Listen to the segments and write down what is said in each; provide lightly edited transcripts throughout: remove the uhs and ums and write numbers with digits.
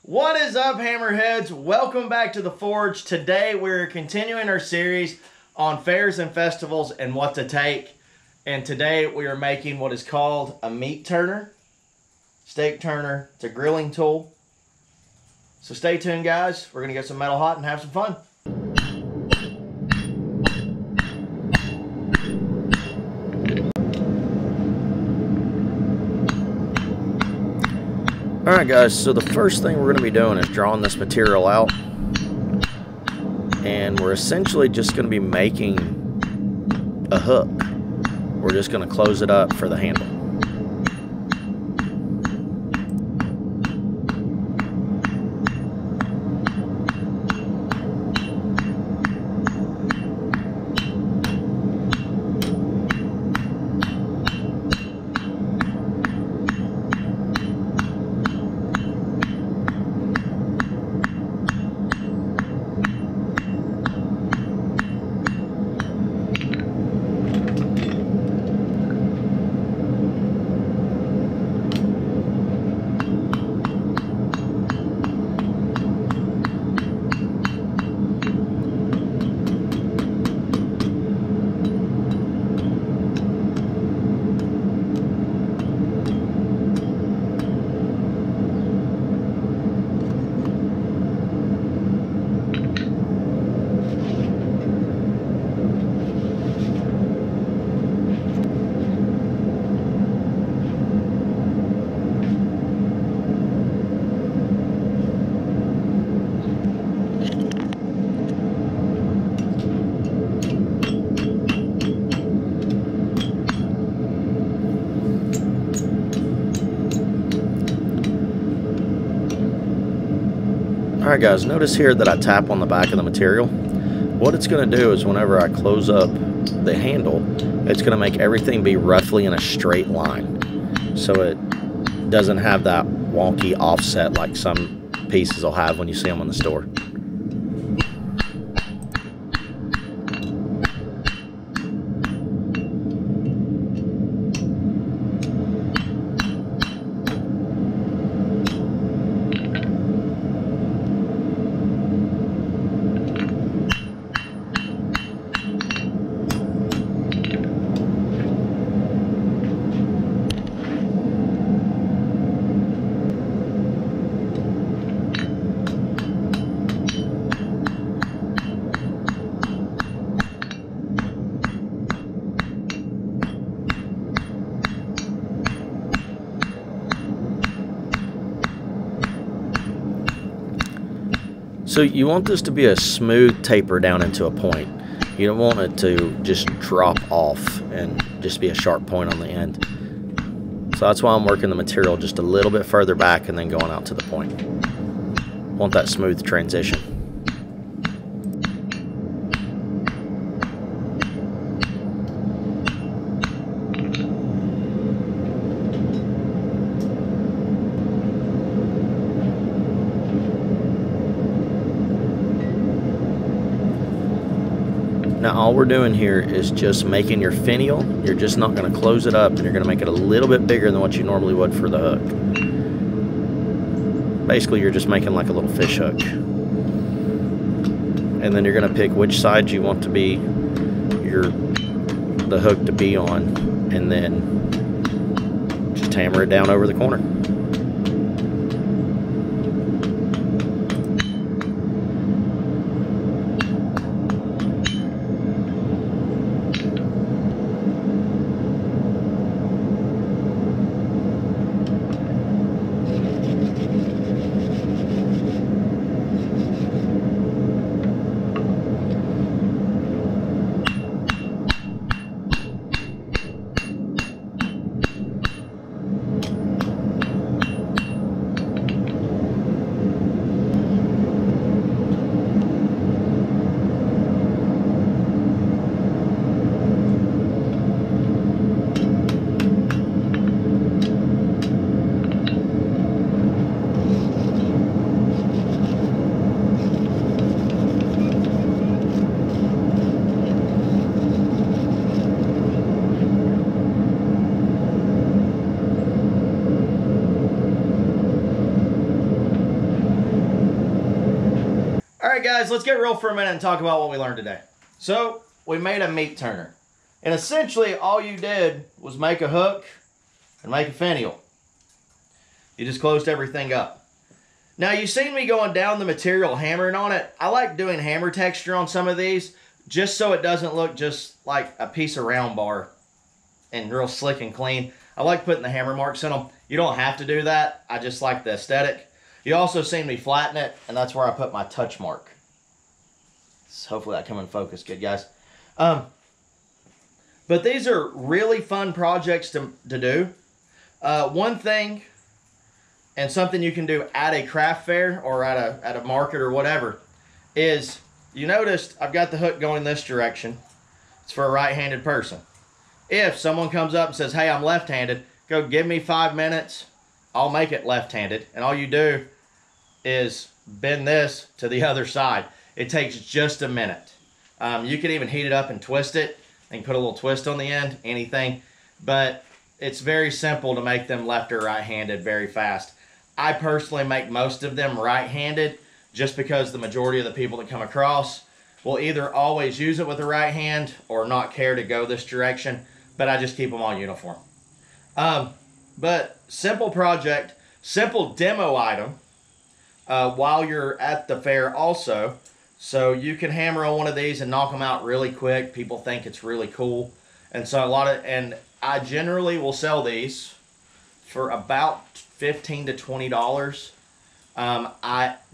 What is up, Hammerheads? Welcome back to the Forge. Today we're continuing our series on fairs and festivals and what to take. And today we are making what is called a meat turner, steak turner. It's a grilling tool. So stay tuned, guys. We're going to get some metal hot and have some fun. Alright guys, so the first thing we're going to be doing is drawing this material out, and we're essentially just going to be making a hook. We're just going to close it up for the handle. Alright guys, notice here that I tap on the back of the material. What it's going to do is whenever I close up the handle, it's going to make everything be roughly in a straight line. So it doesn't have that wonky offset like some pieces will have when you see them in the store. So you want this to be a smooth taper down into a point. You don't want it to just drop off and just be a sharp point on the end. So that's why I'm working the material just a little bit further back and then going out to the point. Want that smooth transition. Now all we're doing here is just making your finial. You're just not going to close it up, and you're going to make it a little bit bigger than what you normally would for the hook. Basically you're just making like a little fish hook. And then you're going to pick which side you want to be the hook to be on, and then just hammer it down over the corner. All right, guys, let's get real for a minute and talk about what we learned today. So we made a meat turner. And essentially all you did was make a hook and make a finial. You just closed everything up. Now you've seen me going down the material, hammering on it. I like doing hammer texture on some of these just so it doesn't look just like a piece of round bar and real slick and clean. I like putting the hammer marks in them. You don't have to do that. I just like the aesthetic. You also seen me flatten it, and that's where I put my touch mark. So hopefully that come in focus good, guys. But these are really fun projects to do. One thing, and something you can do at a craft fair or at a market or whatever, is you noticed I've got the hook going this direction. It's for a right-handed person. If someone comes up and says, hey, I'm left-handed, go give me 5 minutes, I'll make it left-handed. And all you do is bend this to the other side. It takes just a minute. You can even heat it up and twist it and put a little twist on the end, anything. But it's very simple to make them left or right-handed very fast. I personally make most of them right-handed just because the majority of the people that come across will either always use it with the right hand or not care to go this direction, but I just keep them all uniform. But simple project, simple demo item while you're at the fair also. So you can hammer on one of these and knock them out really quick. People think it's really cool. And so and I generally will sell these for about $15 to $20.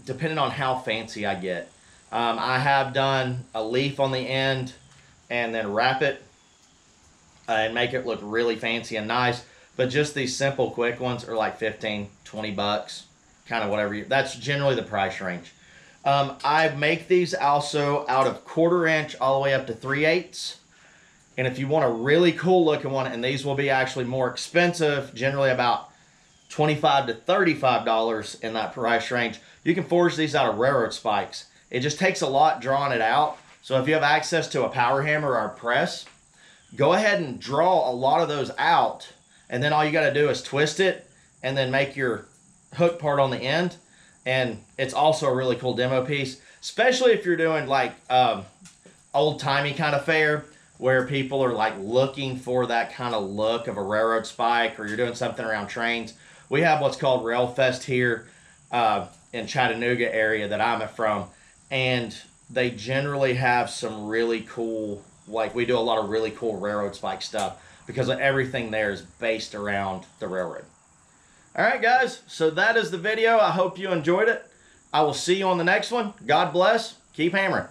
Depending on how fancy I get. I have done a leaf on the end and then wrap it and make it look really fancy and nice. But just these simple quick ones are like 15, 20 bucks, kind of whatever. That's generally the price range. I make these also out of 1/4 inch all the way up to 3/8. And if you want a really cool looking one, and these will be actually more expensive, generally about $25 to $35 in that price range, you can forge these out of railroad spikes. It just takes a lot drawing it out. So if you have access to a power hammer or a press, go ahead and draw a lot of those out, and then all you got to do is twist it and then make your hook part on the end. And it's also a really cool demo piece, especially if you're doing like old-timey kind of fair where people are like looking for that kind of look of a railroad spike, or you're doing something around trains. We have what's called Rail Fest here in Chattanooga area that I'm from, and they generally have some really cool, like we do a lot of really cool railroad spike stuff because everything there is based around the railroad. All right, guys, so that is the video. I hope you enjoyed it. I will see you on the next one. God bless. Keep hammering.